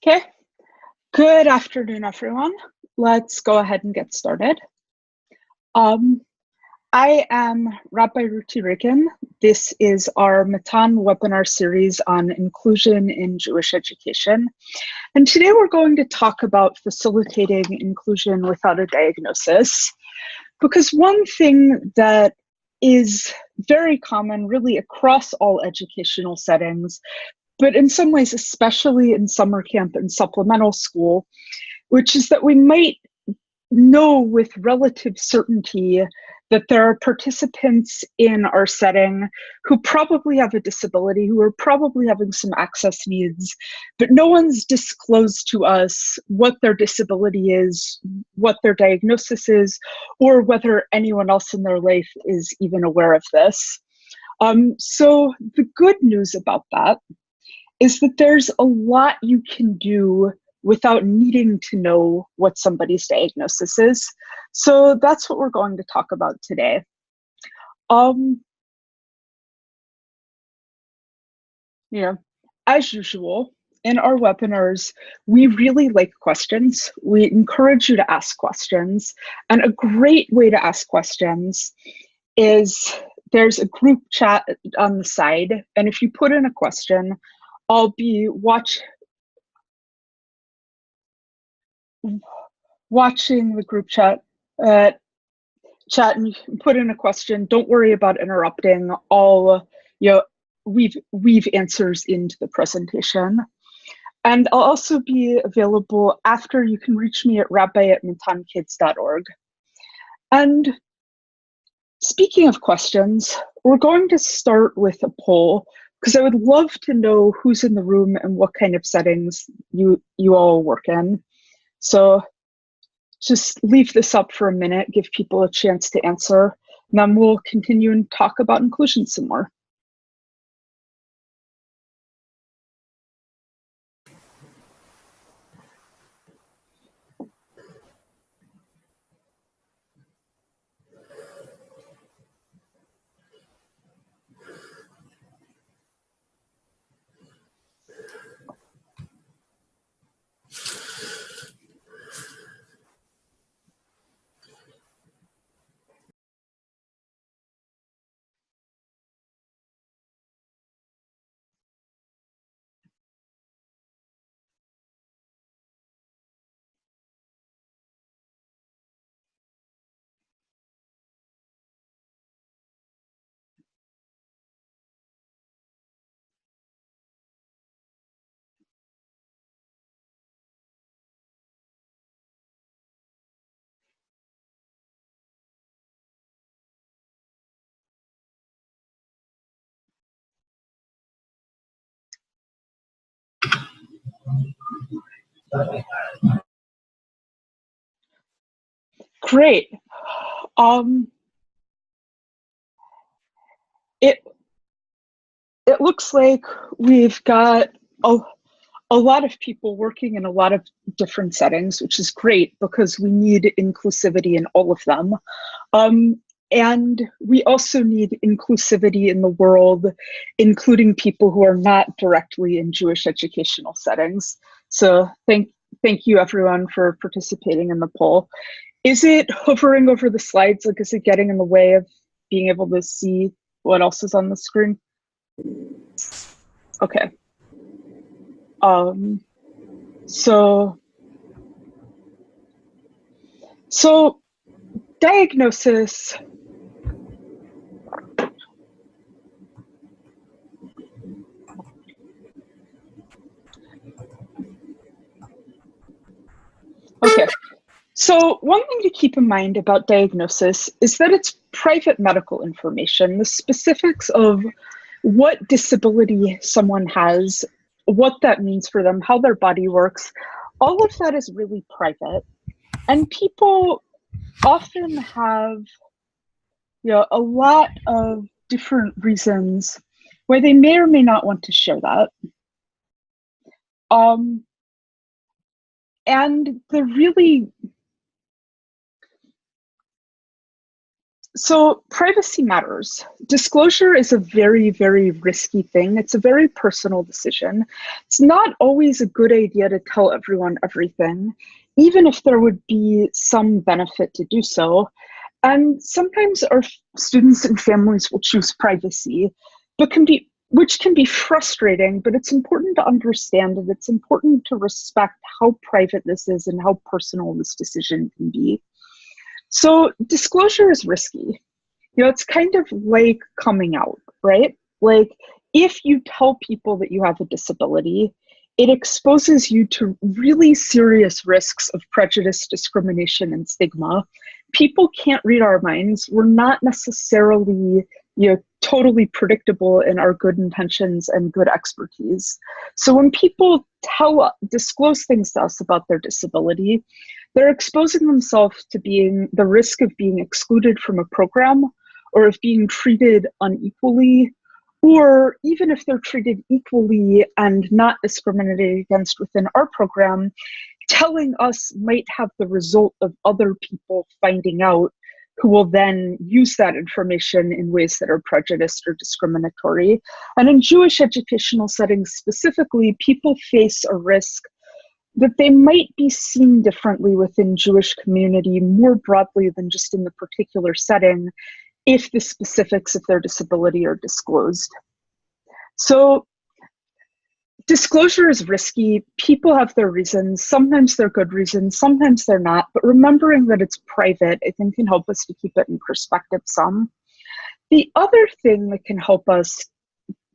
Okay, good afternoon, everyone. Let's go ahead and get started. I am Rabbi Ruti Regan. This is our Matan webinar series on inclusion in Jewish education. And today we're going to talk about facilitating inclusion without a diagnosis, because one thing that is very common really across all educational settings, but in some ways, especially in summer camp and supplemental school, which is that we might know with relative certainty that there are participants in our setting who probably have a disability, who are probably having some access needs, but no one's disclosed to us what their disability is, what their diagnosis is, or whether anyone else in their life is even aware of this. So the good news about that is that there's a lot you can do without needing to know what somebody's diagnosis is. So that's what we're going to talk about today. As usual, in our webinars, we really like questions. We encourage you to ask questions. And a great way to ask questions is there's a group chat on the side. And if you put in a question, I'll be watching the group chat and you can put in a question. Don't worry about interrupting. Weave answers into the presentation. And I'll also be available after. You can reach me at rabbi@matankids.org. And speaking of questions, we're going to start with a poll, because I would love to know who's in the room and what kind of settings you all work in. So just leave this up for a minute, give people a chance to answer, and then we'll continue and talk about inclusion some more. Great. It looks like we've got a lot of people working in a lot of different settings, which is great because we need inclusivity in all of them. And we also need inclusivity in the world, including people who are not directly in Jewish educational settings. So thank you everyone for participating in the poll. Is it hovering over the slides? Like, is it getting in the way of being able to see what else is on the screen? Okay. So diagnosis. Okay. So one thing to keep in mind about diagnosis is that it's private medical information. The specifics of what disability someone has, what that means for them, how their body works, all of that is really private. And people often have a lot of different reasons why they may or may not want to share that. And So privacy matters. Disclosure is a very, very risky thing. It's a very personal decision. It's not always a good idea to tell everyone everything, even if there would be some benefit to do so. And sometimes our students and families will choose privacy, which can be frustrating, but it's important to understand and it's important to respect how private this is and how personal this decision can be. So disclosure is risky. It's kind of like coming out, right? Like if you tell people that you have a disability, it exposes you to really serious risks of prejudice, discrimination, and stigma. People can't read our minds. We're not necessarily, totally predictable in our good intentions and good expertise. So when people disclose things to us about their disability, they're exposing themselves to the risk of being excluded from a program or of being treated unequally, or even if they're treated equally and not discriminated against within our program, telling us might have the result of other people finding out who will then use that information in ways that are prejudiced or discriminatory. And in Jewish educational settings specifically, people face a risk that they might be seen differently within Jewish community more broadly than just in the particular setting if the specifics of their disability are disclosed. So disclosure is risky. People have their reasons. Sometimes they're good reasons, sometimes they're not. But remembering that it's private, I think, can help us to keep it in perspective some. The other thing that can help us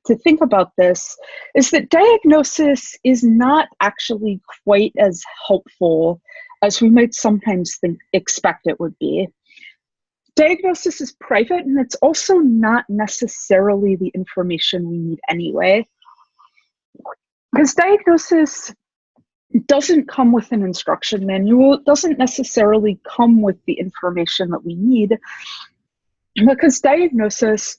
to think about this is that diagnosis is not actually quite as helpful as we might sometimes expect it would be. Diagnosis is private, and it's also not necessarily the information we need anyway. Because diagnosis doesn't come with an instruction manual. It doesn't necessarily come with the information that we need, because diagnosis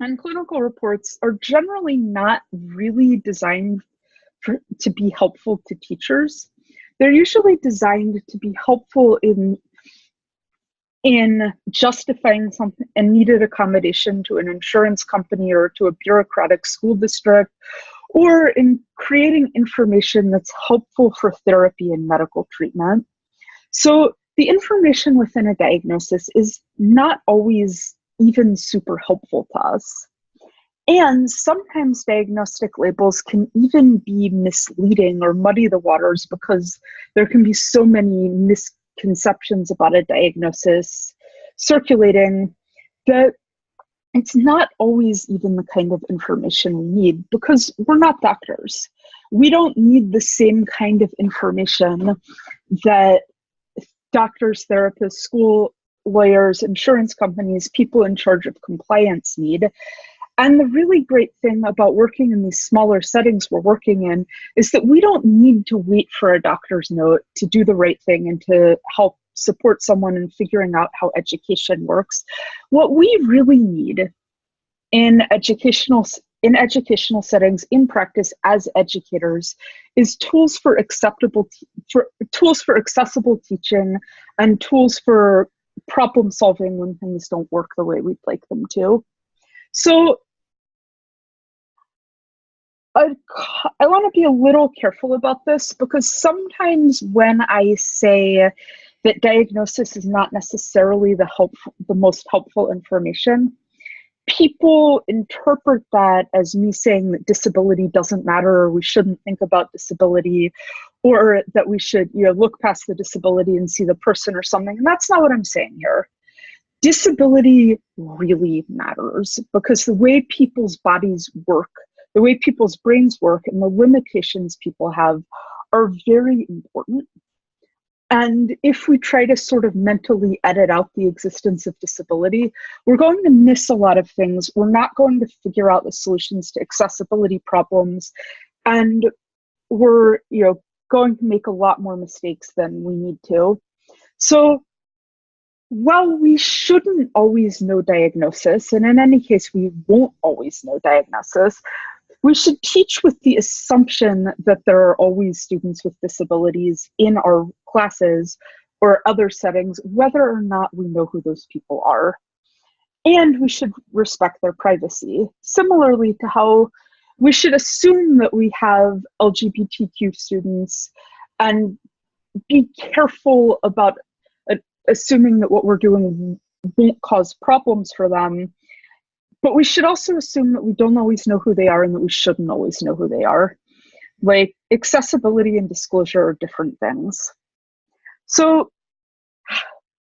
and clinical reports are generally not really designed to be helpful to teachers. They're usually designed to be helpful in justifying something, a needed accommodation to an insurance company or to a bureaucratic school district, or in creating information that's helpful for therapy and medical treatment. So the information within a diagnosis is not always even super helpful to us. And sometimes diagnostic labels can even be misleading or muddy the waters because there can be so many misconceptions about a diagnosis circulating that it's not always even the kind of information we need, because we're not doctors. We don't need the same kind of information that doctors, therapists, school lawyers, insurance companies, people in charge of compliance need. And the really great thing about working in these smaller settings we're working in is that we don't need to wait for a doctor's note to do the right thing and to help support someone in figuring out how education works. What we really need in educational settings, in practice as educators, is tools for accessible teaching and tools for problem solving when things don't work the way we'd like them to. So I want to be a little careful about this, because sometimes when I say that diagnosis is not necessarily the most helpful information, people interpret that as me saying that disability doesn't matter, or we shouldn't think about disability, or that we should look past the disability and see the person or something. And that's not what I'm saying here. Disability really matters, because the way people's bodies work, the way people's brains work, and the limitations people have are very important. And if we try to sort of mentally edit out the existence of disability, we're going to miss a lot of things. We're not going to figure out the solutions to accessibility problems. And we're going to make a lot more mistakes than we need to. So while we shouldn't always know diagnosis, and in any case, we won't always know diagnosis, we should teach with the assumption that there are always students with disabilities in our classes, or other settings, whether or not we know who those people are. And we should respect their privacy. Similarly to how we should assume that we have LGBTQ students and be careful about assuming that what we're doing won't cause problems for them. But we should also assume that we don't always know who they are and that we shouldn't always know who they are. Like, accessibility and disclosure are different things. So,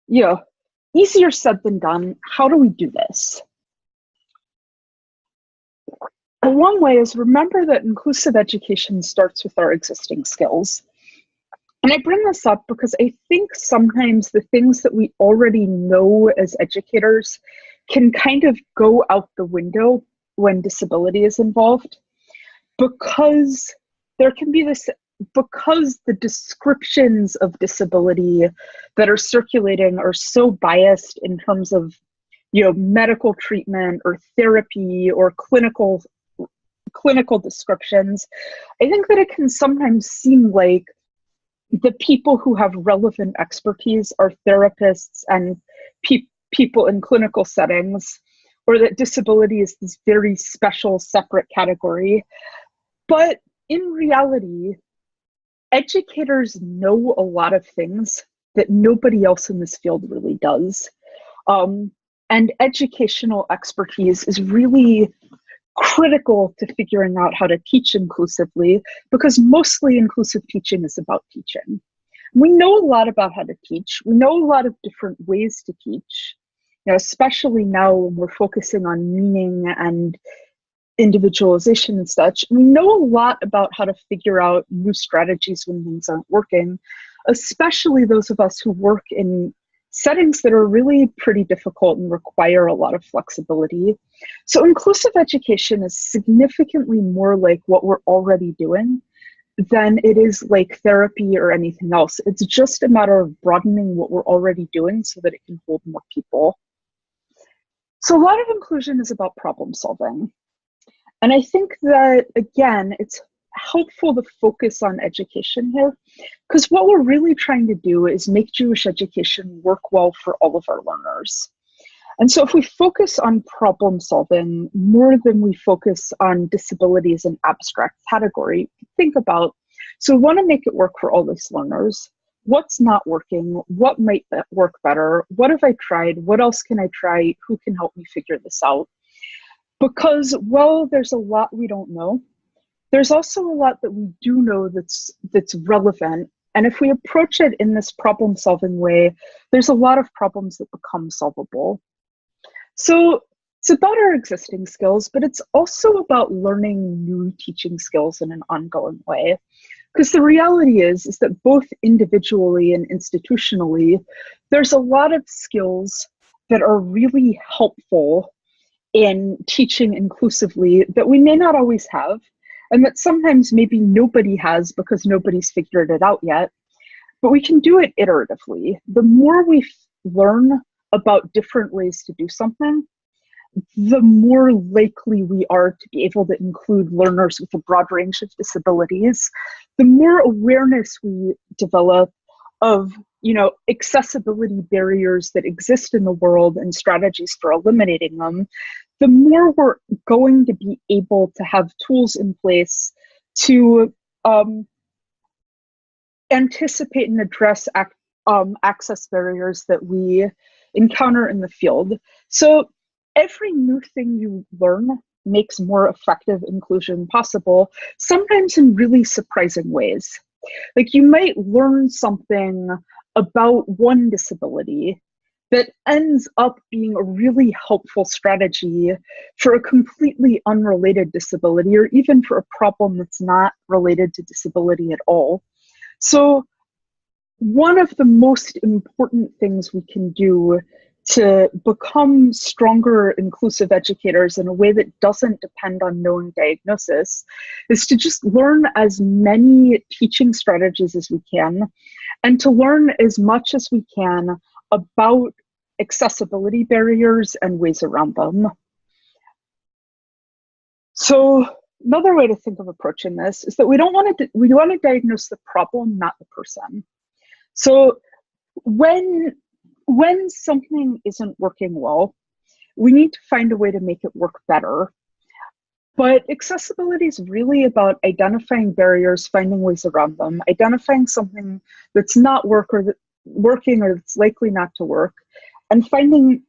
yeah, easier said than done. How do we do this? Well, one way is remember that inclusive education starts with our existing skills. And I bring this up because I think sometimes the things that we already know as educators can kind of go out the window when disability is involved, because there can be this, because the descriptions of disability that are circulating are so biased in terms of, medical treatment or therapy or clinical descriptions. I think that it can sometimes seem like the people who have relevant expertise are therapists and people in clinical settings, or that disability is this very special, separate category. But in reality, educators know a lot of things that nobody else in this field really does. And educational expertise is really critical to figuring out how to teach inclusively, because mostly inclusive teaching is about teaching. We know a lot about how to teach. We know a lot of different ways to teach, especially now when we're focusing on meaning and individualization and such. We know a lot about how to figure out new strategies when things aren't working, especially those of us who work in settings that are really pretty difficult and require a lot of flexibility. So inclusive education is significantly more like what we're already doing than it is like therapy or anything else. It's just a matter of broadening what we're already doing so that it can hold more people. So a lot of inclusion is about problem solving. And I think that, again, it's helpful to focus on education here, because what we're really trying to do is make Jewish education work well for all of our learners. And so if we focus on problem solving more than we focus on disability as an abstract category, think about, so we want to make it work for all these learners. What's not working? What might work better? What have I tried? What else can I try? Who can help me figure this out? Because, well, there's a lot we don't know. There's also a lot that we do know that's relevant. And if we approach it in this problem-solving way, there's a lot of problems that become solvable. So it's about our existing skills, but it's also about learning new teaching skills in an ongoing way. Because the reality is that both individually and institutionally, there's a lot of skills that are really helpful in teaching inclusively that we may not always have, and that sometimes maybe nobody has because nobody's figured it out yet, but we can do it iteratively. The more we learn about different ways to do something, the more likely we are to be able to include learners with a broad range of disabilities, the more awareness we develop of, accessibility barriers that exist in the world and strategies for eliminating them, the more we're going to be able to have tools in place to anticipate and address access barriers that we encounter in the field. So every new thing you learn makes more effective inclusion possible, sometimes in really surprising ways. Like, you might learn something about one disability that ends up being a really helpful strategy for a completely unrelated disability, or even for a problem that's not related to disability at all. So one of the most important things we can do to become stronger inclusive educators in a way that doesn't depend on knowing diagnosis is to just learn as many teaching strategies as we can, and to learn as much as we can about accessibility barriers and ways around them. So another way to think of approaching this is that we want to diagnose the problem, not the person. So when something isn't working well, we need to find a way to make it work better. But accessibility is really about identifying barriers, finding ways around them, identifying something that's not working or that's likely not to work, and finding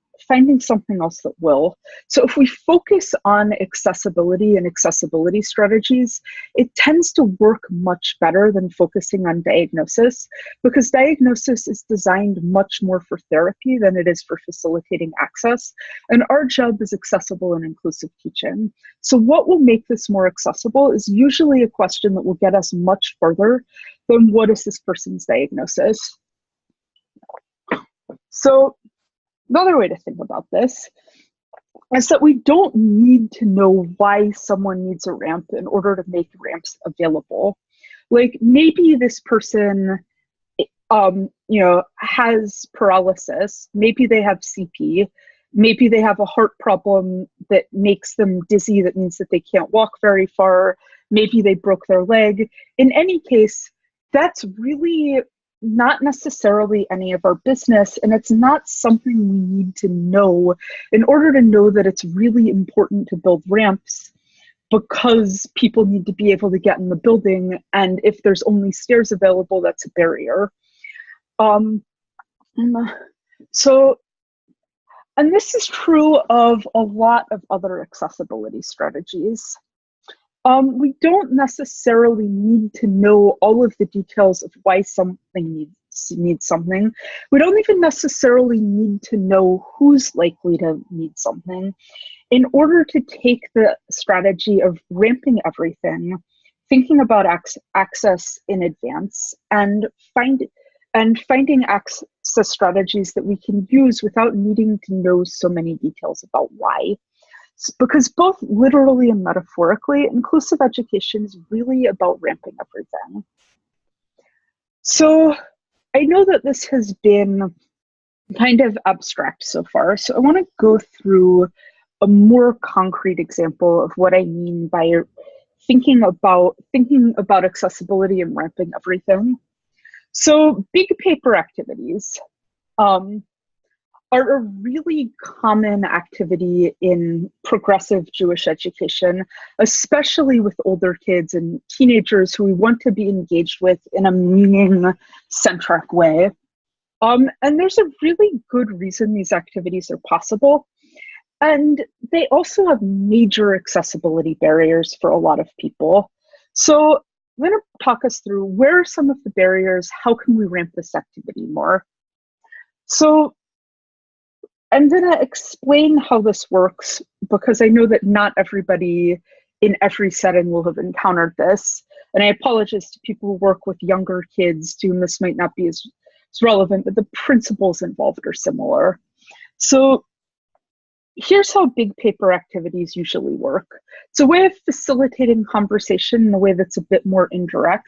something else that will. So if we focus on accessibility and accessibility strategies, it tends to work much better than focusing on diagnosis, because diagnosis is designed much more for therapy than it is for facilitating access. And our job is accessible and inclusive teaching. So what will make this more accessible is usually a question that will get us much further than what is this person's diagnosis. So another way to think about this is that we don't need to know why someone needs a ramp in order to make ramps available. Like maybe this person, has paralysis, maybe they have CP, maybe they have a heart problem that makes them dizzy, that means that they can't walk very far, maybe they broke their leg. In any case, that's really not necessarily any of our business, and it's not something we need to know in order to know that it's really important to build ramps, because people need to be able to get in the building, and if there's only stairs available, that's a barrier. And this is true of a lot of other accessibility strategies. We don't necessarily need to know all of the details of why something needs something. We don't even necessarily need to know who's likely to need something in order to take the strategy of ramping everything, thinking about access in advance, and finding access strategies that we can use without needing to know so many details about why. Because both literally and metaphorically, inclusive education is really about ramping everything. So I know that this has been kind of abstract so far, so I want to go through a more concrete example of what I mean by thinking about accessibility and ramping everything. So big paper activities are a really common activity in progressive Jewish education, especially with older kids and teenagers who we want to be engaged with in a meaning-centric way. And there's a really good reason these activities are possible. And they also have major accessibility barriers for a lot of people. So I'm going to talk us through where are some of the barriers, how can we ramp this activity more? So I'm going to explain how this works, because I know that not everybody in every setting will have encountered this. And I apologize to people who work with younger kids to whom this might not be as relevant, but the principles involved are similar. So here's how big paper activities usually work. It's a way of facilitating conversation in a way that's a bit more indirect.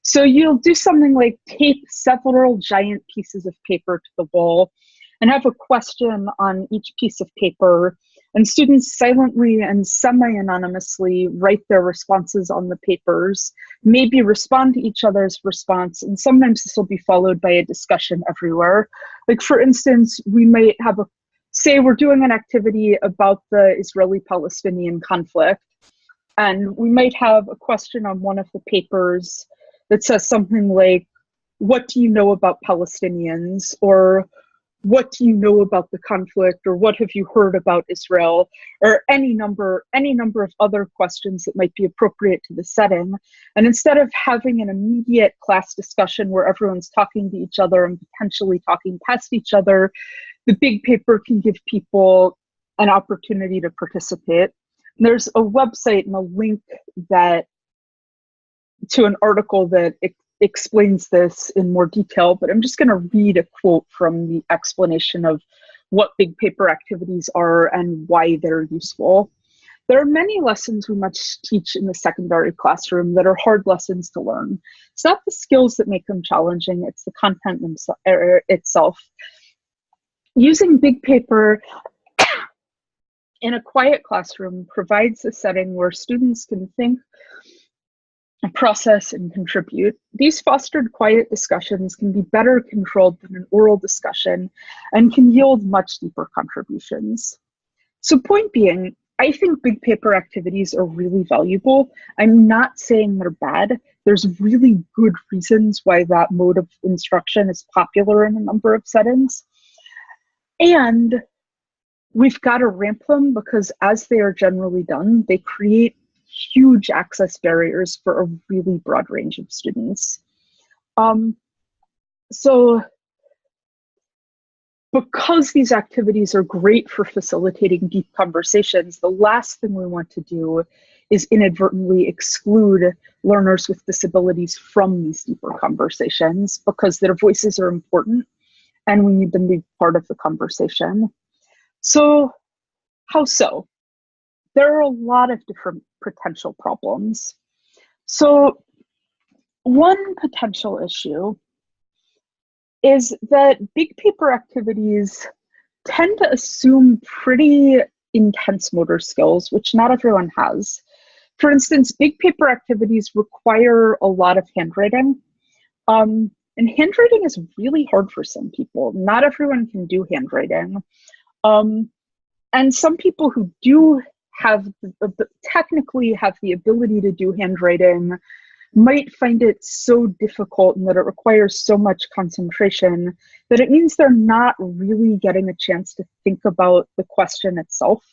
So you'll do something like tape several giant pieces of paper to the wall and have a question on each piece of paper, and students silently and semi-anonymously write their responses on the papers, maybe respond to each other's response, and sometimes this will be followed by a discussion everywhere. Like for instance, we might have say we're doing an activity about the Israeli-Palestinian conflict, and we might have a question on one of the papers that says something like, what do you know about Palestinians? Or what do you know about the conflict? Or what have you heard about Israel? Or any number of other questions that might be appropriate to the setting. And instead of having an immediate class discussion where everyone's talking to each other and potentially talking past each other, the big paper can give people an opportunity to participate. And there's a website and a link to an article that explains this in more detail, but I'm just going to read a quote from the explanation of what big paper activities are and why they're useful. There are many lessons we must teach in the secondary classroom that are hard lessons to learn. It's not the skills that make them challenging, it's the content itself. Using big paper in a quiet classroom provides a setting where students can think process, and contribute. These fostered quiet discussions can be better controlled than an oral discussion and can yield much deeper contributions. So point being, I think big paper activities are really valuable. I'm not saying they're bad. There's really good reasons why that mode of instruction is popular in a number of settings. And we've got to ramp them because as they are generally done, they create huge access barriers for a really broad range of students. So because these activities are great for facilitating deep conversations, the last thing we want to do is inadvertently exclude learners with disabilities from these deeper conversations because their voices are important and we need them to be part of the conversation. So how so? There are a lot of different potential problems. So one potential issue is that big paper activities tend to assume pretty intense motor skills, which not everyone has. For instance, big paper activities require a lot of handwriting. And handwriting is really hard for some people. Not everyone can do handwriting. And some people who do have technically have the ability to do handwriting might find it so difficult and that it requires so much concentration that it means they're not really getting a chance to think about the question itself.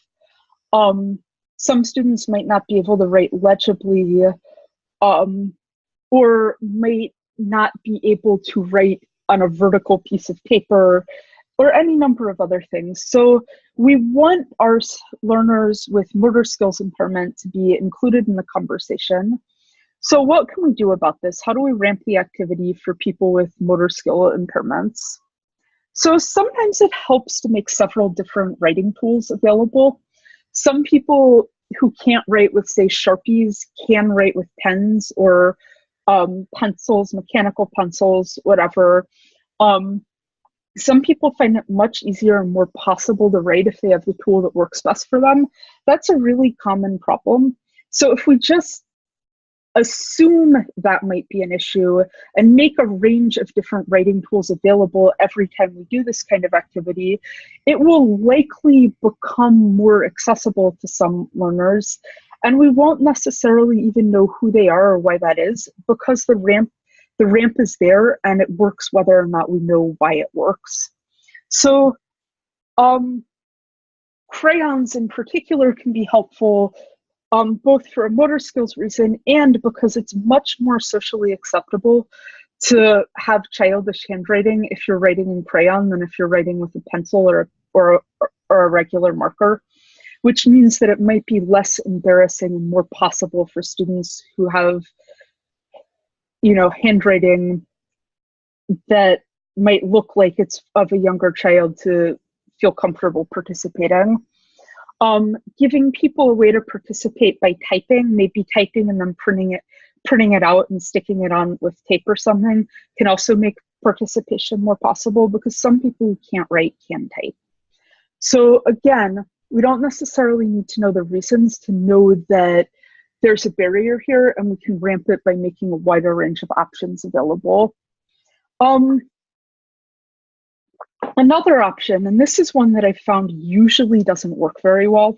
Some students might not be able to write legibly, or might not be able to write on a vertical piece of paper, or any number of other things. So we want our learners with motor skills impairment to be included in the conversation. So what can we do about this? How do we ramp the activity for people with motor skill impairments? So sometimes it helps to make several different writing tools available. Some people who can't write with, say, Sharpies can write with pens or pencils, mechanical pencils, whatever. Some people find it much easier and more possible to write if they have the tool that works best for them. That's a really common problem. So if we just assume that might be an issue and make a range of different writing tools available every time we do this kind of activity, it will likely become more accessible to some learners. And we won't necessarily even know who they are or why that is because the ramp is there and it works whether or not we know why it works. So crayons in particular can be helpful both for a motor skills reason and because it's much more socially acceptable to have childish handwriting if you're writing in crayon than if you're writing with a pencil or a regular marker, which means that it might be less embarrassing and more possible for students who have, handwriting that might look like it's of a younger child to feel comfortable participating. Giving people a way to participate by typing, maybe typing and then printing it out and sticking it on with tape or something can also make participation more possible because some people who can't write can type. So again, we don't necessarily need to know the reasons to know that there's a barrier here and we can ramp it by making a wider range of options available. Another option, and this is one that I found usually doesn't work very well,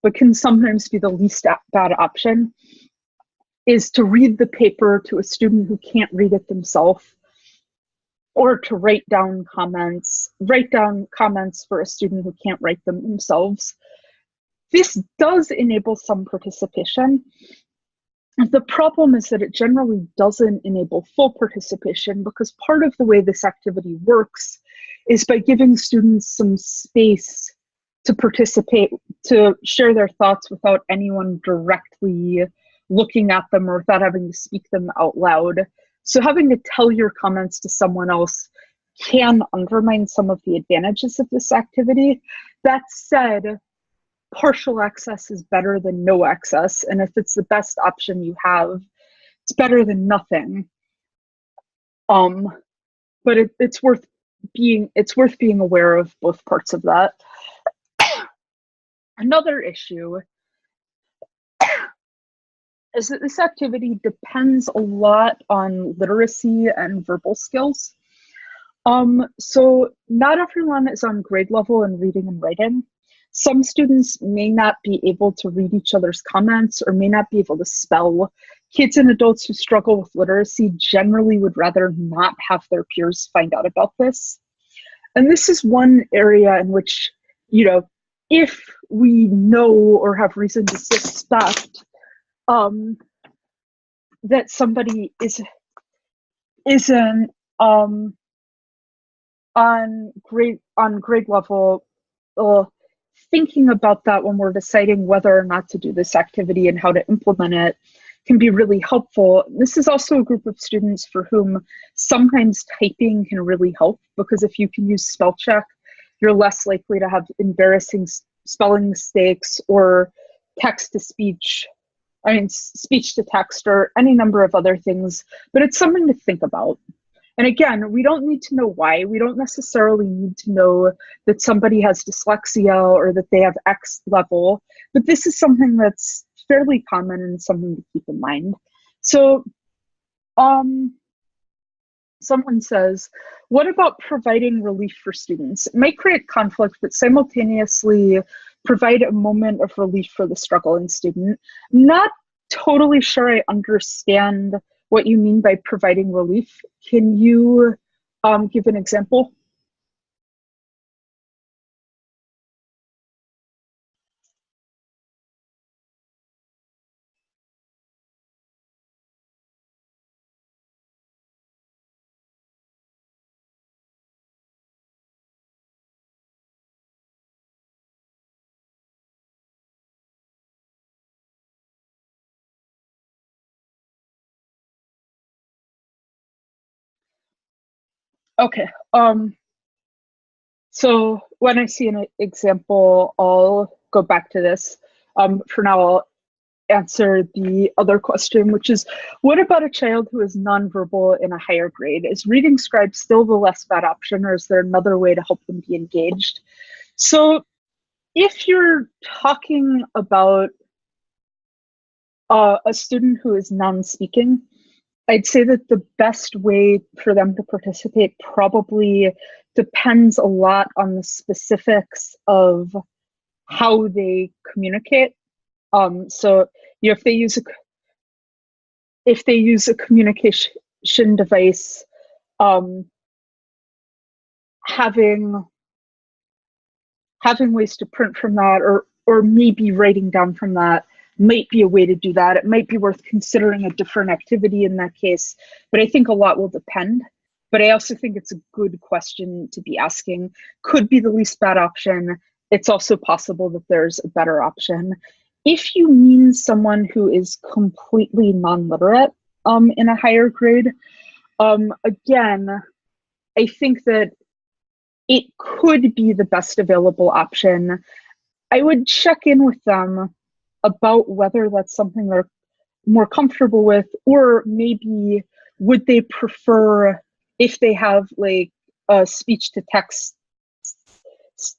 but can sometimes be the least bad option, is to read the paper to a student who can't read it themselves, or to write down comments for a student who can't write them themselves. This does enable some participation. The problem is that it generally doesn't enable full participation because part of the way this activity works is by giving students some space to participate, to share their thoughts without anyone directly looking at them or without having to speak them out loud. So having to tell your comments to someone else can undermine some of the advantages of this activity. That said, partial access is better than no access, and if it's the best option you have, it's better than nothing. But it's worth being aware of both parts of that. Another issue is that this activity depends a lot on literacy and verbal skills. So not everyone is on grade level in reading and writing. Some students may not be able to read each other's comments or may not be able to spell. Kids and adults who struggle with literacy generally would rather not have their peers find out about this. And this is one area in which, you know, if we know or have reason to suspect that somebody isn't on grade level, thinking about that when we're deciding whether or not to do this activity and how to implement it can be really helpful. This is also a group of students for whom sometimes typing can really help, because if you can use spell check, you're less likely to have embarrassing spelling mistakes or text to speech, speech to text, or any number of other things, but it's something to think about. And again, we don't need to know why. We don't necessarily need to know that somebody has dyslexia or that they have X level, but this is something that's fairly common and something to keep in mind. So someone says, what about providing relief for students? It might create conflict, but simultaneously provide a moment of relief for the struggling student. Not totally sure I understand what you mean by providing relief. Can you give an example? Okay. So when I see an example, I'll go back to this. For now, I'll answer the other question, which is, what about a child who is nonverbal in a higher grade? Is reading scribe still the less bad option, or is there another way to help them be engaged? So if you're talking about a student who is non-speaking, I'd say that the best way for them to participate probably depends a lot on the specifics of how they communicate. So if they use a communication device, having ways to print from that, or maybe writing down from that, might be a way to do that. It might be worth considering a different activity in that case, but I think a lot will depend. But I also think it's a good question to be asking. Could be the least bad option. It's also possible that there's a better option. If you mean someone who is completely non-literate in a higher grade, again, I think that it could be the best available option. I would check in with them about whether that's something they're more comfortable with, or maybe would they prefer, if they have like a speech to text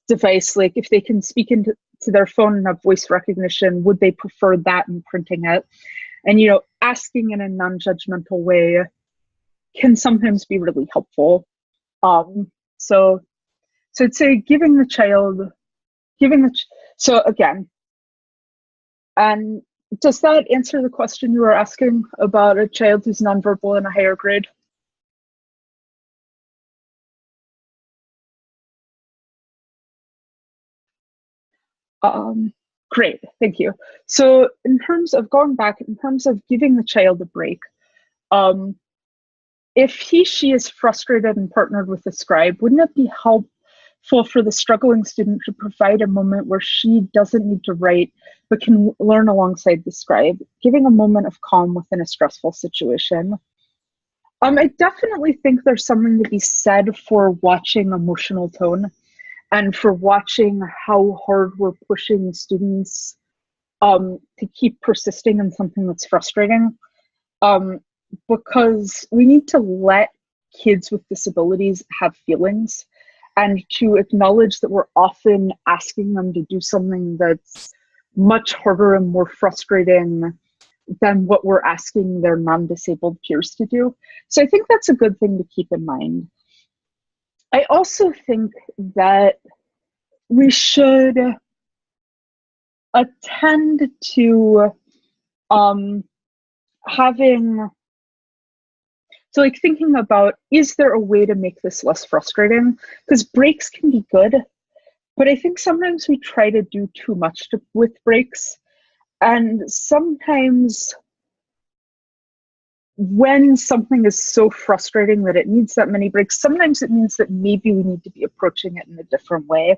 device, like if they can speak into their phone and have voice recognition, would they prefer that and printing it? And, asking in a non-judgmental way can sometimes be really helpful. So I'd say so again, and does that answer the question you were asking about a child who's nonverbal in a higher grade? Great, thank you. So in terms of giving the child a break, if she is frustrated and partnered with the scribe, wouldn't it be helpful for the struggling student to provide a moment where she doesn't need to write, but can learn alongside the scribe, giving a moment of calm within a stressful situation? I definitely think there's something to be said for watching emotional tone and for watching how hard we're pushing students to keep persisting in something that's frustrating. Because we need to let kids with disabilities have feelings, and to acknowledge that we're often asking them to do something that's much harder and more frustrating than what we're asking their non-disabled peers to do. So I think that's a good thing to keep in mind. I also think that we should attend to thinking about, is there a way to make this less frustrating? Because breaks can be good, but I think sometimes we try to do too much with breaks. And sometimes when something is so frustrating that it needs that many breaks, sometimes it means that maybe we need to be approaching it in a different way.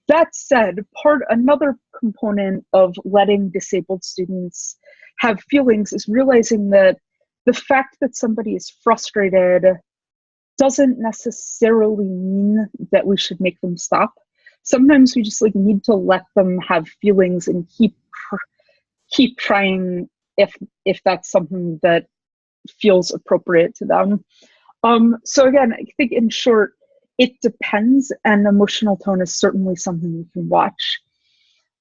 That said, another component of letting disabled students have feelings is realizing that the fact that somebody is frustrated doesn't necessarily mean that we should make them stop. Sometimes we just need to let them have feelings and keep trying if that's something that feels appropriate to them. So again, I think in short, it depends, and emotional tone is certainly something you can watch.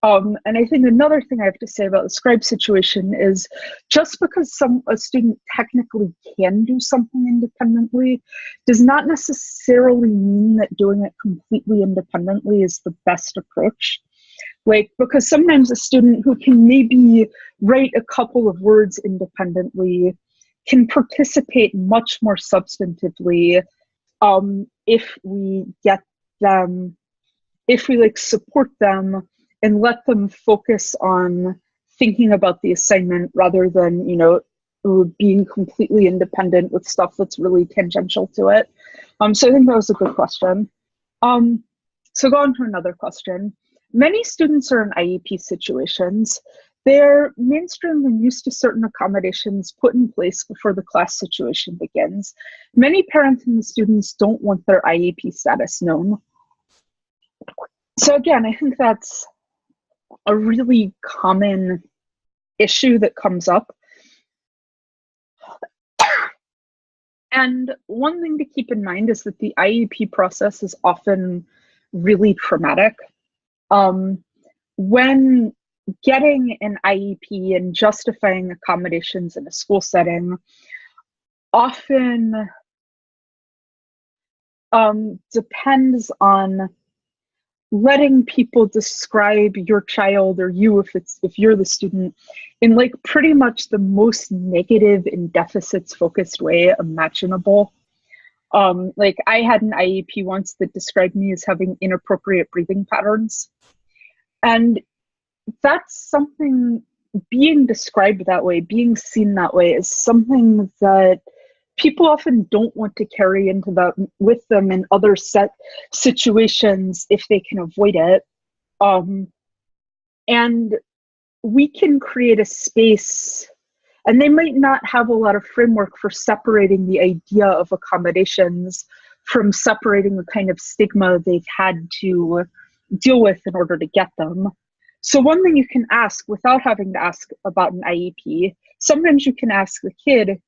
And I think another thing I have to say about the scribe situation is just because a student technically can do something independently does not necessarily mean that doing it completely independently is the best approach. Because sometimes a student who can maybe write a couple of words independently can participate much more substantively if we get them, if we support them and let them focus on thinking about the assignment rather than, being completely independent with stuff that's really tangential to it. So I think that was a good question. So go on to another question. Many students are in IEP situations. They're mainstreamed and used to certain accommodations put in place before the class situation begins. Many parents and the students don't want their IEP status known. So again, I think that's a really common issue that comes up. And one thing to keep in mind is that the IEP process is often really traumatic. When getting an IEP and justifying accommodations in a school setting often depends on letting people describe your child or you, if you're the student, in pretty much the most negative and deficits focused way imaginable. I had an IEP once that described me as having inappropriate breathing patterns. And that's something, being described that way, being seen that way, is something that people often don't want to carry into with them in other situations if they can avoid it. And we can create a space, and they might not have a lot of framework for separating the idea of accommodations from separating the kind of stigma they've had to deal with in order to get them. So one thing you can ask without having to ask about an IEP, sometimes you can ask the kid,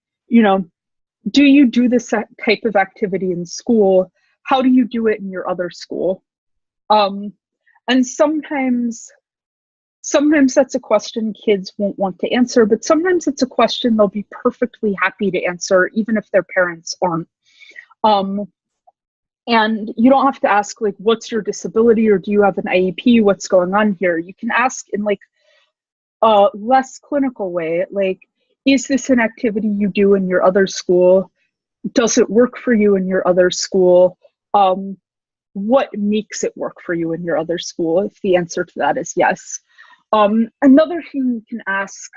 do you do this type of activity in school? How do you do it in your other school? And sometimes that's a question kids won't want to answer, but sometimes it's a question they'll be perfectly happy to answer, even if their parents aren't. And you don't have to ask, what's your disability, or do you have an IEP? What's going on here? You can ask in a less clinical way, is this an activity you do in your other school? Does it work for you in your other school? What makes it work for you in your other school? If the answer to that is yes. Another thing you can ask,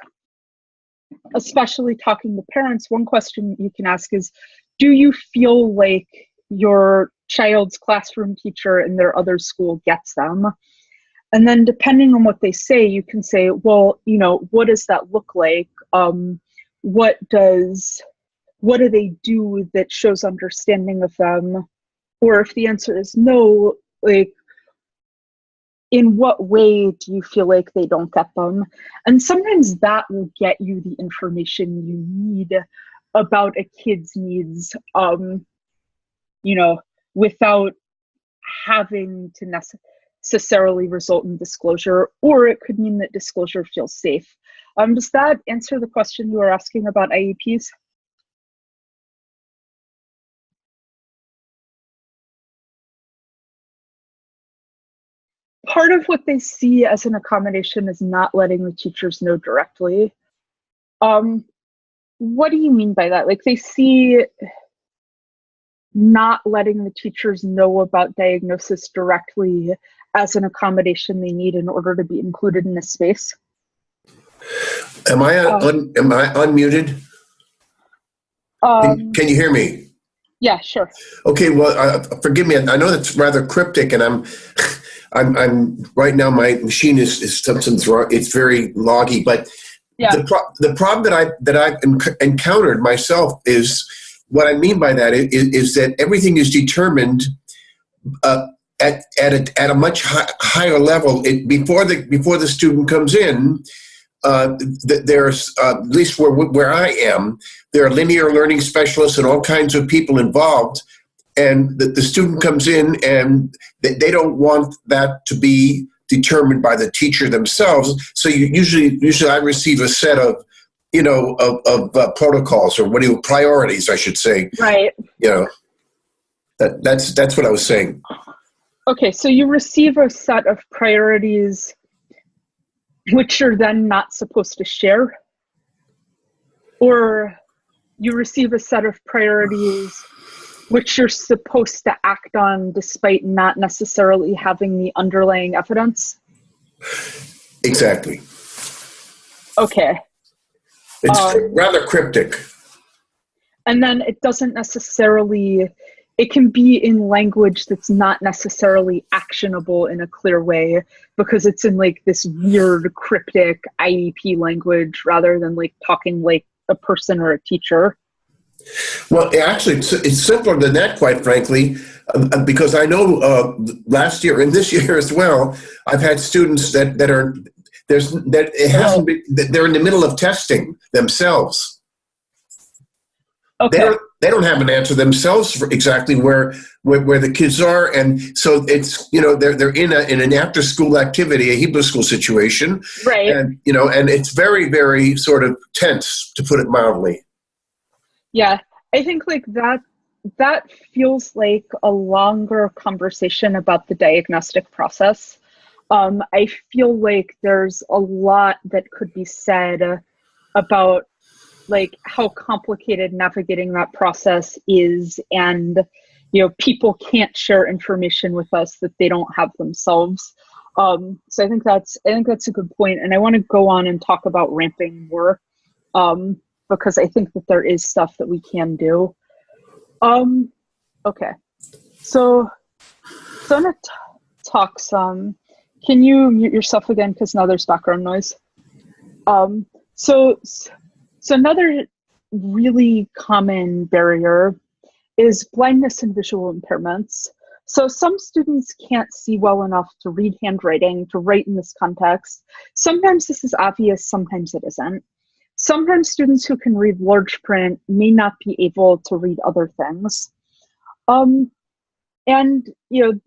especially talking to parents, one question you can ask is, do you feel like your child's classroom teacher in their other school gets them? And then depending on what they say, you can say, well, what does that look like? What do they do that shows understanding of them? Or if the answer is no, in what way do you feel like they don't get them? And sometimes that will get you the information you need about a kid's needs, without having to necessarily result in disclosure, or it could mean that disclosure feels safe. Does that answer the question you were asking about IEPs? Part of what they see as an accommodation is not letting the teachers know directly. What do you mean by that? Like, they see not letting the teachers know about diagnosis directly as an accommodation they need in order to be included in a space. Am I unmuted? Can you hear me? Yeah, sure. Okay, well, forgive me. I know that's rather cryptic, and I'm right now. My machine is something's wrong. It's very loggy, but yeah. The problem that I've encountered myself is what I mean by that is that everything is determined at a much higher level before the student comes in. There's at least where I am, there are linear learning specialists and all kinds of people involved, and the student comes in and they don't want that to be determined by the teacher themselves. So usually I receive a set of protocols, or priorities, I should say. Right. That's what I was saying. Okay, so you receive a set of priorities which you're then not supposed to share, or you receive a set of priorities which you're supposed to act on despite not necessarily having the underlying evidence? Exactly. Okay. It's rather cryptic. And then it doesn't necessarily, it can be in language that's not necessarily actionable in a clear way because it's in like this weird cryptic IEP language rather than like talking like a person or a teacher. Well, actually, it's simpler than that, quite frankly, because I know last year and this year as well, I've had students that it hasn't been, they're in the middle of testing themselves. Okay. They don't have an answer themselves for exactly where the kids are, and so it's they're in an after school activity, a Hebrew school situation, right? And and it's very, very sort of tense, to put it mildly. Yeah, I think like that feels like a longer conversation about the diagnostic process. I feel like there's a lot that could be said about like how complicated navigating that process is, and people can't share information with us that they don't have themselves. So I think that's a good point, and I want to go on and talk about ramping more. Because I think that there is stuff that we can do. Okay, so I'm gonna talk some. Can you mute yourself again? Because now there's background noise. So another really common barrier is blindness and visual impairments. So some students can't see well enough to read handwriting, to write in this context. Sometimes this is obvious, sometimes it isn't. Sometimes students who can read large print may not be able to read other things. And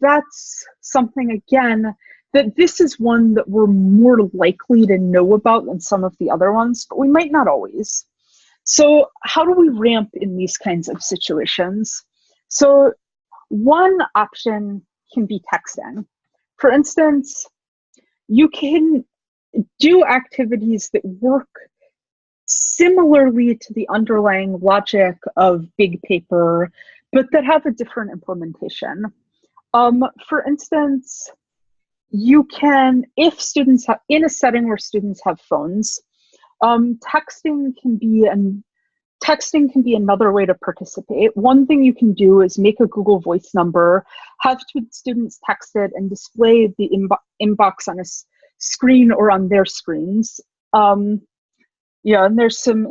that's something, again, that this is one that we're more likely to know about than some of the other ones, but we might not always. So how do we ramp in these kinds of situations? So one option can be texting. For instance, you can do activities that work similarly to the underlying logic of big paper, but that have a different implementation. For instance, you can, if students have, in a setting where students have phones, texting can be another way to participate. One thing you can do is make a Google Voice number, have students text it, and display the inbox on a screen or on their screens. And there's some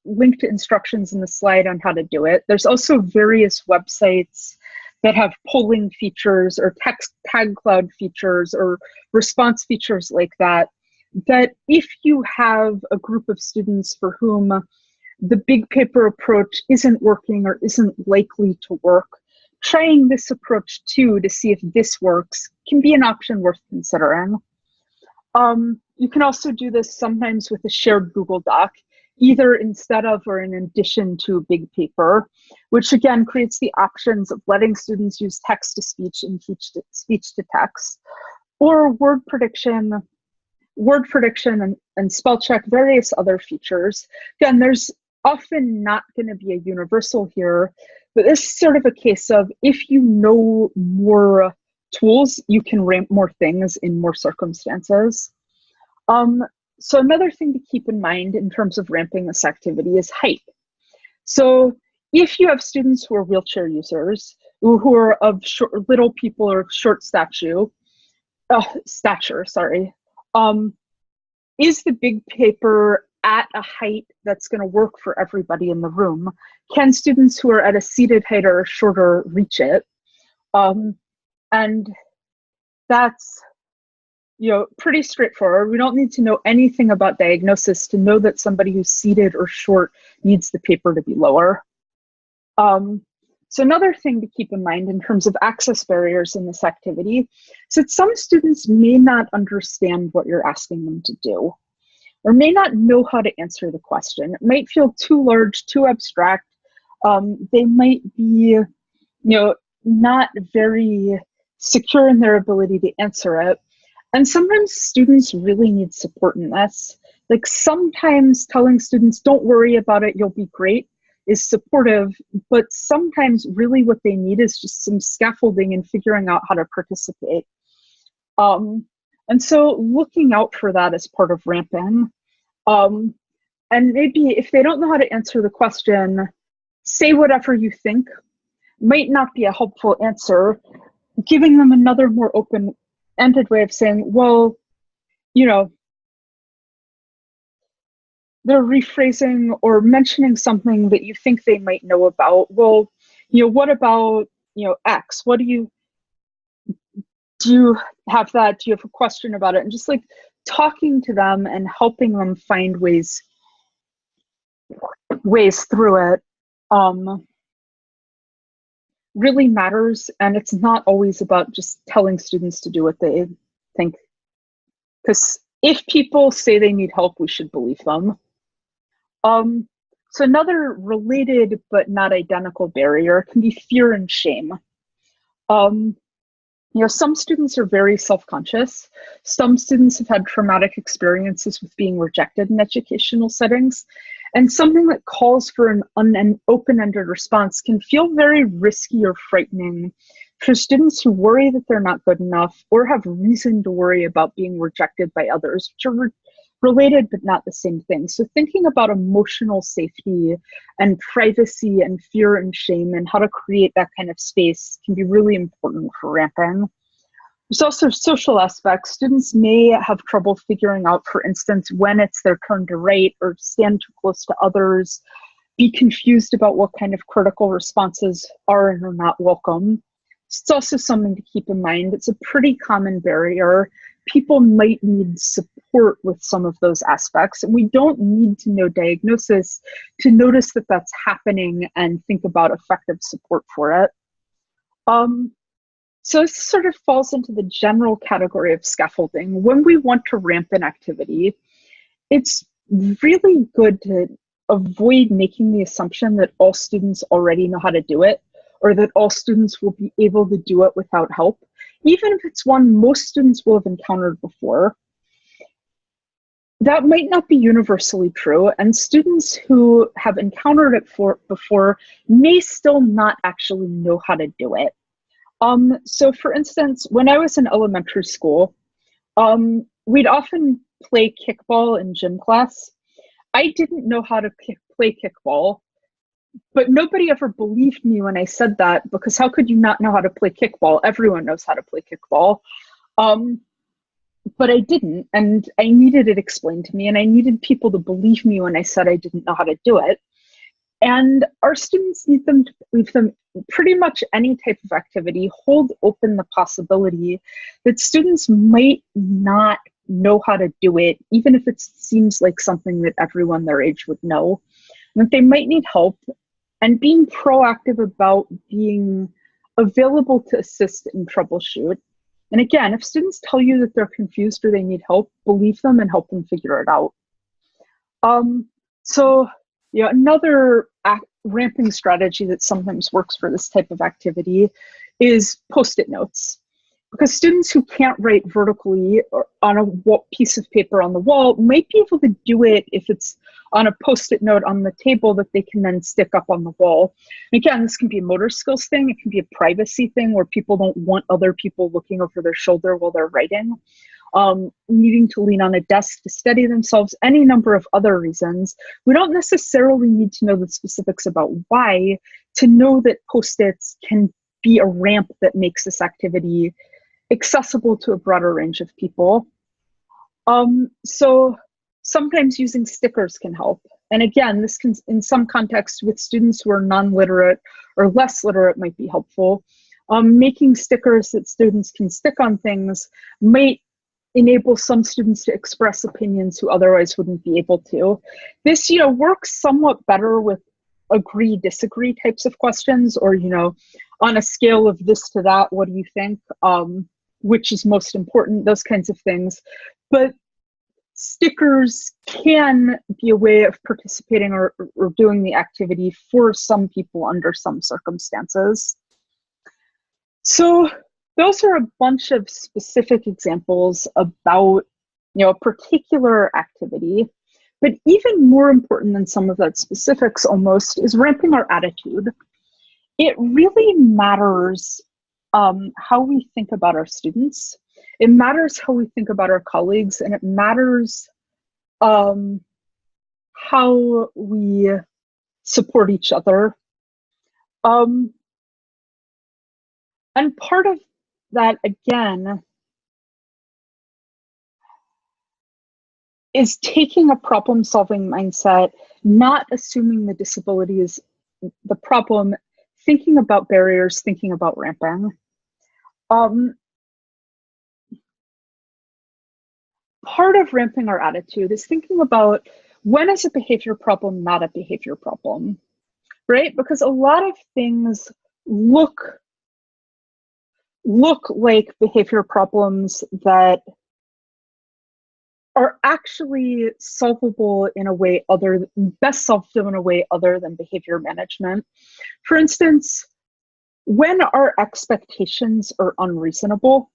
linked instructions in the slide on how to do it. There's also various websites that have polling features or text tag cloud features or response features like that, that if you have a group of students for whom the big paper approach isn't working or isn't likely to work, trying this approach too to see if this works can be an option worth considering. You can also do this sometimes with a shared Google Doc, either instead of or in addition to a big paper, which again creates the options of letting students use text-to-speech and speech-to-text, or word prediction and spell check, various other features. Again, there's often not going to be a universal here, but this is sort of a case of if you know more tools, you can ramp more things in more circumstances. So another thing to keep in mind in terms of ramping this activity is height. So if you have students who are wheelchair users, who are of little people or short stature, is the big paper at a height that's going to work for everybody in the room? Can students who are at a seated height or shorter reach it? And that's pretty straightforward. We don't need to know anything about diagnosis to know that somebody who's seated or short needs the paper to be lower. So another thing to keep in mind in terms of access barriers in this activity is that some students may not understand what you're asking them to do, or may not know how to answer the question. It might feel too large, too abstract. They might be, not very secure in their ability to answer it. And sometimes students really need support in this. Like sometimes telling students, don't worry about it, you'll be great, is supportive, but sometimes really what they need is just some scaffolding and figuring out how to participate. And so looking out for that as part of ramping. And maybe if they don't know how to answer the question, say whatever you think might not be a helpful answer, giving them another more open-ended way of saying, well, they're rephrasing or mentioning something that you think they might know about. Well, what about, X? What do you have that? Do you have a question about it? And just like talking to them and helping them find ways through it really matters. And it's not always about just telling students to do what they think. Because if people say they need help, we should believe them. So another related but not identical barrier can be fear and shame. Some students are very self-conscious. Some students have had traumatic experiences with being rejected in educational settings. And something that calls for an open-ended response can feel very risky or frightening for students who worry that they're not good enough or have reason to worry about being rejected by others, which are related but not the same thing. So thinking about emotional safety and privacy and fear and shame and how to create that kind of space can be really important for ramping. There's also social aspects. Students may have trouble figuring out, for instance, when it's their turn to write or stand too close to others, be confused about what kind of critical responses are and are not welcome. It's also something to keep in mind. It's a pretty common barrier. People might need support with some of those aspects, and we don't need to know diagnosis to notice that that's happening and think about effective support for it. So this sort of falls into the general category of scaffolding. When we want to ramp an activity, it's really good to avoid making the assumption that all students already know how to do it, or that all students will be able to do it without help, even if it's one most students will have encountered before. That might not be universally true, and students who have encountered it before may still not actually know how to do it. So for instance, when I was in elementary school, we'd often play kickball in gym class. I didn't know how to play kickball, but nobody ever believed me when I said that, because how could you not know how to play kickball? Everyone knows how to play kickball. But I didn't, and I needed it explained to me, and I needed people to believe me when I said I didn't know how to do it. And our students need them to believe them pretty much any type of activity, hold open the possibility that students might not know how to do it, even if it seems like something that everyone their age would know, and that they might need help, and being proactive about being available to assist and troubleshoot. And again, if students tell you that they're confused or they need help, believe them and help them figure it out. So yeah, another ramping strategy that sometimes works for this type of activity is Post-it notes. Because students who can't write vertically or on a piece of paper on the wall might be able to do it if it's on a Post-it note on the table that they can then stick up on the wall. And again, this can be a motor skills thing. It can be a privacy thing where people don't want other people looking over their shoulder while they're writing. Needing to lean on a desk to steady themselves, any number of other reasons. We don't necessarily need to know the specifics about why to know that Post-its can be a ramp that makes this activity accessible to a broader range of people. So sometimes using stickers can help. And again, this can, in some contexts with students who are non-literate or less literate might be helpful. Making stickers that students can stick on things might enable some students to express opinions who otherwise wouldn't be able to. This, works somewhat better with agree, disagree types of questions, or, on a scale of this to that, what do you think? Which is most important, those kinds of things. But stickers can be a way of participating or doing the activity for some people under some circumstances. So those are a bunch of specific examples about, a particular activity. But even more important than some of that specifics almost is ramping our attitude. It really matters how we think about our students. It matters how we think about our colleagues, and it matters how we support each other. And part of that, again, is taking a problem-solving mindset, not assuming the disability is the problem, thinking about barriers, thinking about ramping. Part of ramping our attitude is thinking about when is a behavior problem not a behavior problem, right? Because a lot of things look like behavior problems that are actually solvable in a way best solved in a way other than behavior management. For instance, when our expectations are unreasonable,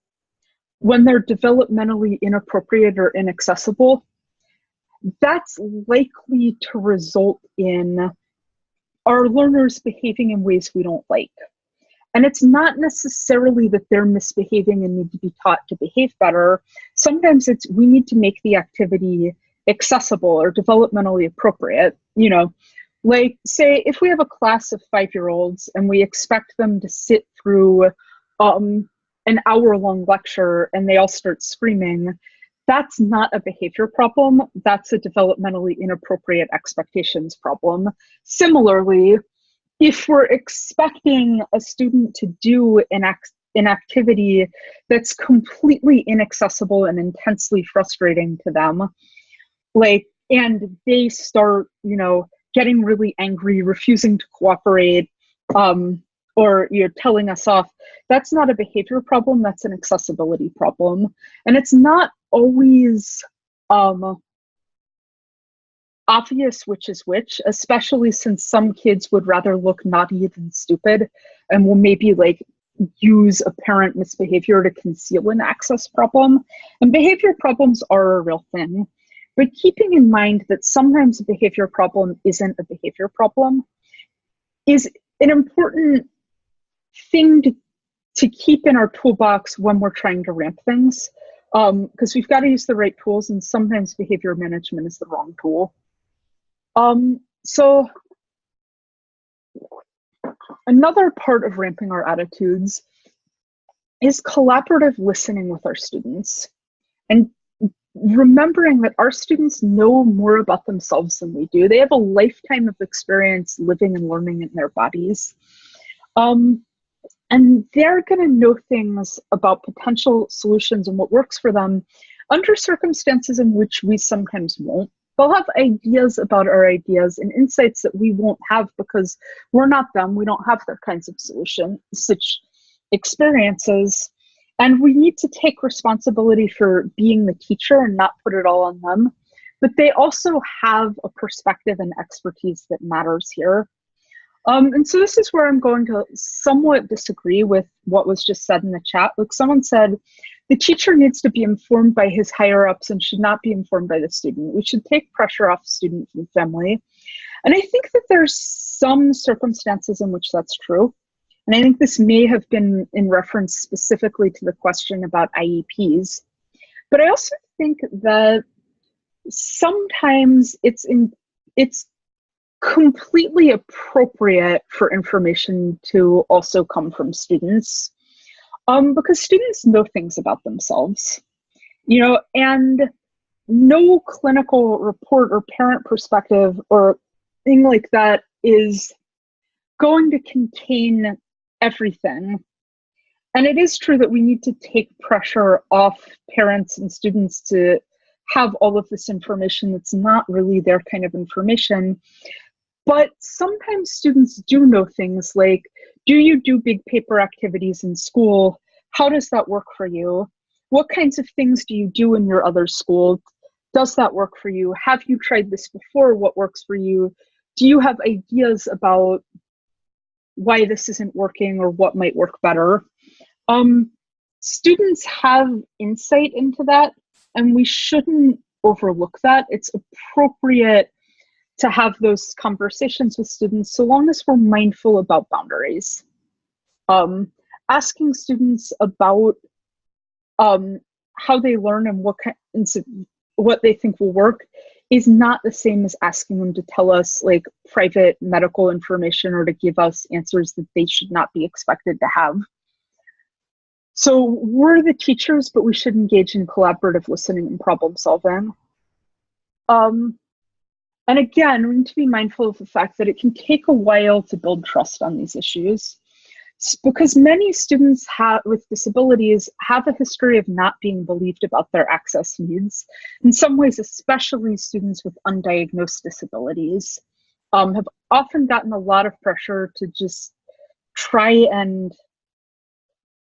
when they're developmentally inappropriate or inaccessible, that's likely to result in our learners behaving in ways we don't like. And it's not necessarily that they're misbehaving and need to be taught to behave better. Sometimes it's we need to make the activity accessible or developmentally appropriate. Like say if we have a class of 5-year-olds and we expect them to sit through an hour-long lecture and they all start screaming, that's not a behavior problem. That's a developmentally inappropriate expectations problem. Similarly, if we're expecting a student to do an activity that's completely inaccessible and intensely frustrating to them, and they start, getting really angry, refusing to cooperate, or telling us off, that's not a behavior problem, that's an accessibility problem. And it's not always obvious which is which, especially since some kids would rather look naughty than stupid and will maybe use apparent misbehavior to conceal an access problem. And behavior problems are a real thing. But keeping in mind that sometimes a behavior problem isn't a behavior problem is an important thing to keep in our toolbox when we're trying to ramp things, because we've got to use the right tools, and sometimes behavior management is the wrong tool. So another part of ramping our attitudes is collaborative listening with our students, and remembering that our students know more about themselves than we do. They have a lifetime of experience living and learning in their bodies. And they're going to know things about potential solutions and what works for them under circumstances in which we sometimes won't. They'll have ideas about our ideas and insights that we won't have because we're not them. We don't have their kinds of such experiences. And we need to take responsibility for being the teacher and not put it all on them. But they also have a perspective and expertise that matters here. And so this is where I'm going to somewhat disagree with what was just said in the chat. Like someone said, the teacher needs to be informed by his higher ups and should not be informed by the student. We should take pressure off student and family. And I think that there's some circumstances in which that's true. And I think this may have been in reference specifically to the question about IEPs. But I also think that sometimes it's completely appropriate for information to also come from students, because students know things about themselves, and no clinical report or parent perspective or thing like that is going to contain everything. And it is true that we need to take pressure off parents and students to have all of this information that's not really their kind of information. But sometimes students do know things like, do you do big paper activities in school? How does that work for you? What kinds of things do you do in your other school? Does that work for you? Have you tried this before? What works for you? Do you have ideas about why this isn't working or what might work better? Students have insight into that, and we shouldn't overlook that. It's appropriate to have those conversations with students so long as we're mindful about boundaries. Asking students about how they learn and what they think will work is not the same as asking them to tell us like private medical information or to give us answers that they should not be expected to have. So we're the teachers, but we should engage in collaborative listening and problem solving. And again, we need to be mindful of the fact that it can take a while to build trust on these issues, because many students with disabilities have a history of not being believed about their access needs. In some ways, especially students with undiagnosed disabilities have often gotten a lot of pressure to just try and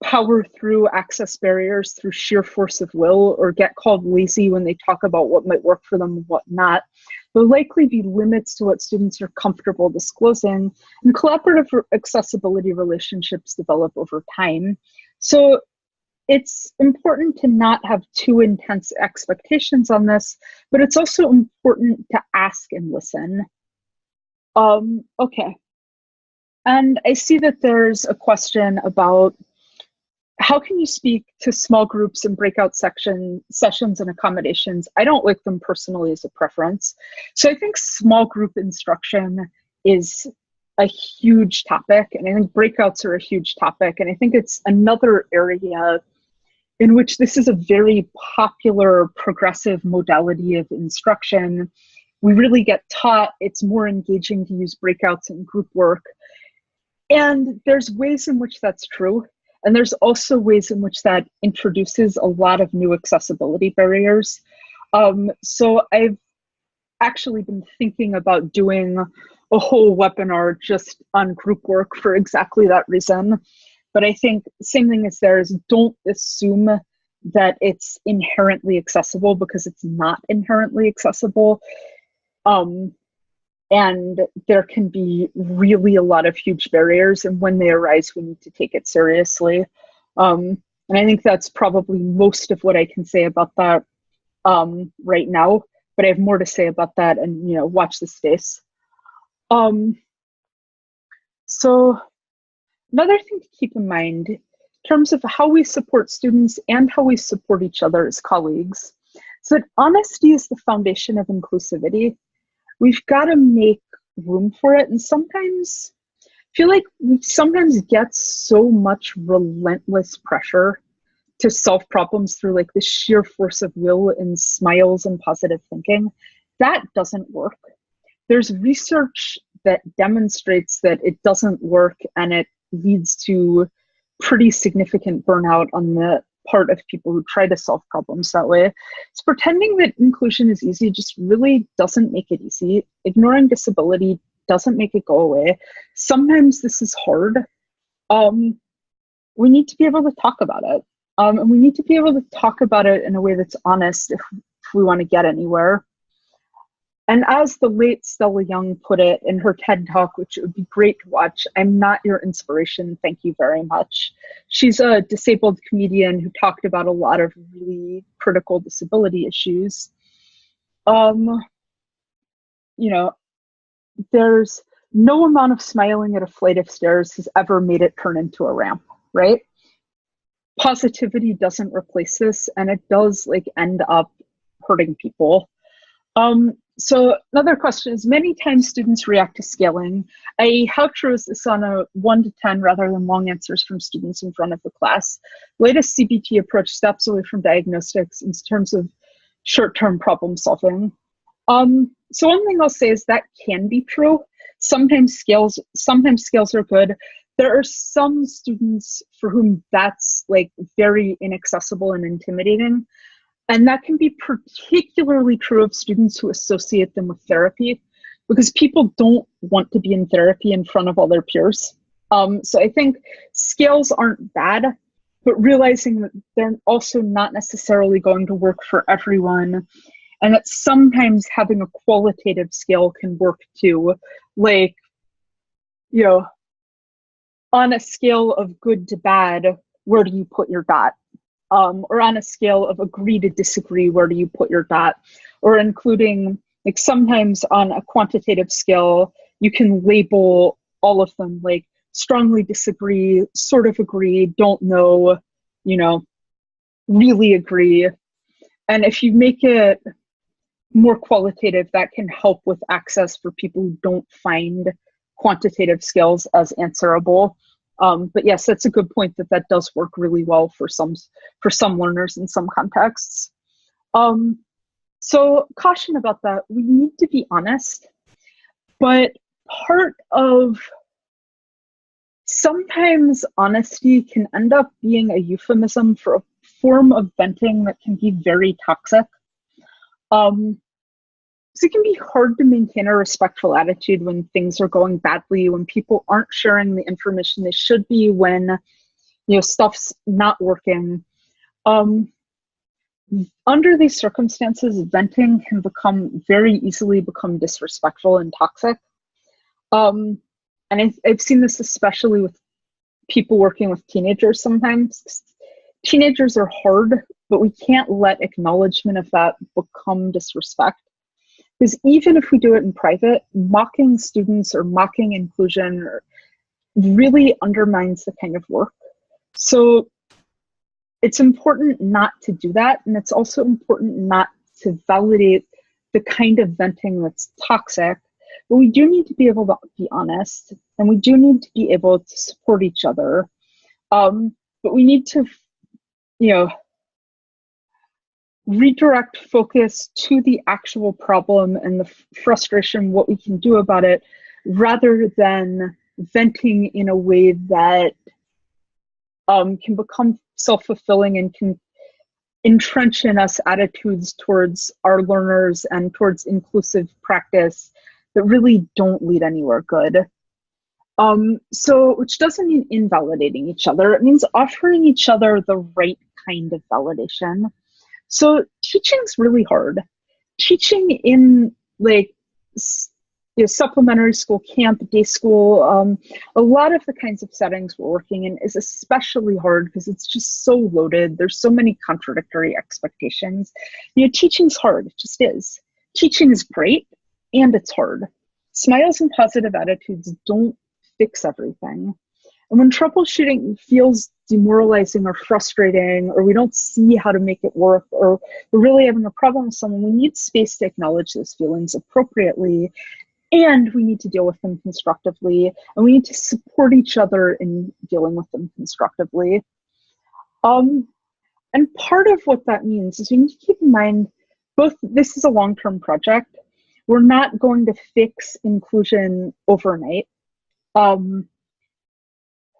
power through access barriers through sheer force of will, or get called lazy when they talk about what might work for them and what not. There'll likely be limits to what students are comfortable disclosing, and collaborative accessibility relationships develop over time. So it's important to not have too intense expectations on this, but it's also important to ask and listen. Okay. And I see that there's a question about how can you speak to small groups and breakout sessions and accommodations? I don't like them personally as a preference. So I think small group instruction is a huge topic, and I think breakouts are a huge topic. And I think it's another area in which this is a very popular progressive modality of instruction. We really get taught it's more engaging to use breakouts and group work. And there's ways in which that's true. And there's also ways in which that introduces a lot of new accessibility barriers. So I've actually been thinking about doing a whole webinar just on group work for exactly that reason. But I think the same thing is there is don't assume that it's inherently accessible, because it's not inherently accessible. And there can be really a lot of huge barriers, and when they arise, we need to take it seriously. And I think that's probably most of what I can say about that right now, but I have more to say about that, and watch this space. So another thing to keep in mind in terms of how we support students and how we support each other as colleagues is that honesty is the foundation of inclusivity. We've got to make room for it. And sometimes I feel like we sometimes get so much relentless pressure to solve problems through like the sheer force of will and smiles and positive thinking. That doesn't work. There's research that demonstrates that it doesn't work, and it leads to pretty significant burnout on the part of people who try to solve problems that way. So pretending that inclusion is easy just really doesn't make it easy. Ignoring disability doesn't make it go away. Sometimes this is hard. We need to be able to talk about it. And we need to be able to talk about it in a way that's honest if we want to get anywhere. And as the late Stella Young put it in her TED Talk, which it would be great to watch, "I'm not your inspiration, thank you very much." She's a disabled comedian who talked about a lot of really critical disability issues. You know, there's no amount of smiling at a flight of stairs has ever made it turn into a ramp, right? Positivity doesn't replace this, and it does like end up hurting people. So another question is, many times students react to scaling. How true is this on a 1 to 10 rather than long answers from students in front of the class? Latest CBT approach steps away from diagnostics in terms of short-term problem solving. So one thing I'll say is that can be true. Sometimes scales are good. There are some students for whom that's like very inaccessible and intimidating. And that can be particularly true of students who associate them with therapy, because people don't want to be in therapy in front of all their peers. So I think scales aren't bad, but realizing that they're also not necessarily going to work for everyone, and that sometimes having a qualitative scale can work too. Like, you know, on a scale of good to bad, where do you put your dot? Or on a scale of agree to disagree, where do you put your dot? Or including, like sometimes on a quantitative scale, you can label all of them like strongly disagree, sort of agree, don't know, you know, really agree. And if you make it more qualitative, that can help with access for people who don't find quantitative skills as answerable. But yes, that's a good point, that does work really well for some learners in some contexts. So caution about that, we need to be honest, but part of sometimes honesty can end up being a euphemism for a form of venting that can be very toxic. So it can be hard to maintain a respectful attitude when things are going badly, when people aren't sharing the information they should be, when, you know, stuff's not working. Under these circumstances, venting can very easily become disrespectful and toxic. And I've seen this especially with people working with teenagers sometimes. Teenagers are hard, but we can't let acknowledgement of that become disrespect. Because even if we do it in private, mocking students or mocking inclusion really undermines the kind of work. So it's important not to do that. And it's also important not to validate the kind of venting that's toxic. But we do need to be able to be honest, and we do need to be able to support each other. But we need to, you know, redirect focus to the actual problem and the frustration, what we can do about it, rather than venting in a way that can become self-fulfilling and can entrench in us attitudes towards our learners and towards inclusive practice that really don't lead anywhere good. So, which doesn't mean invalidating each other. It means offering each other the right kind of validation. So teaching's really hard. Teaching in like, you know, supplementary school, camp, day school, a lot of the kinds of settings we're working in is especially hard because it's just so loaded. There's so many contradictory expectations. You know, teaching's hard, it just is. Teaching is great, and it's hard. Smiles and positive attitudes don't fix everything. And when troubleshooting feels demoralizing or frustrating, or we don't see how to make it work, or we're really having a problem with someone, we need space to acknowledge those feelings appropriately, and we need to deal with them constructively, and we need to support each other in dealing with them constructively. And part of what that means is we need to keep in mind, this is a long-term project. We're not going to fix inclusion overnight.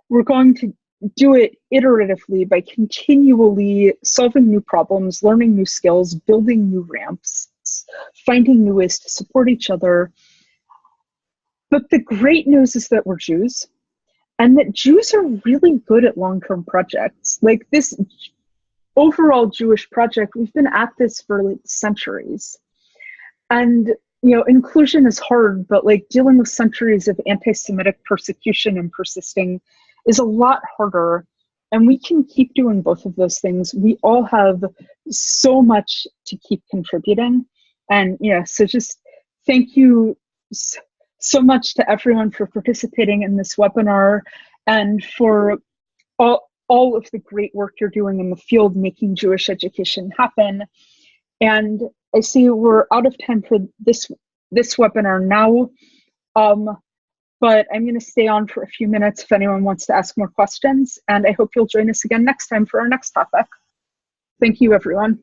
We're going to do it iteratively by continually solving new problems, learning new skills, building new ramps, finding new ways to support each other. But the great news is that we're Jews, and that Jews are really good at long-term projects. Like this, overall Jewish project, we've been at this for like centuries. And, you know, inclusion is hard, but like dealing with centuries of anti-Semitic persecution and persisting is a lot harder. And we can keep doing both of those things. We all have so much to keep contributing. And yeah, so just thank you so much to everyone for participating in this webinar and for all of the great work you're doing in the field, making Jewish education happen. And I see we're out of time for this webinar now, but I'm going to stay on for a few minutes if anyone wants to ask more questions. And I hope you'll join us again next time for our next topic. Thank you, everyone.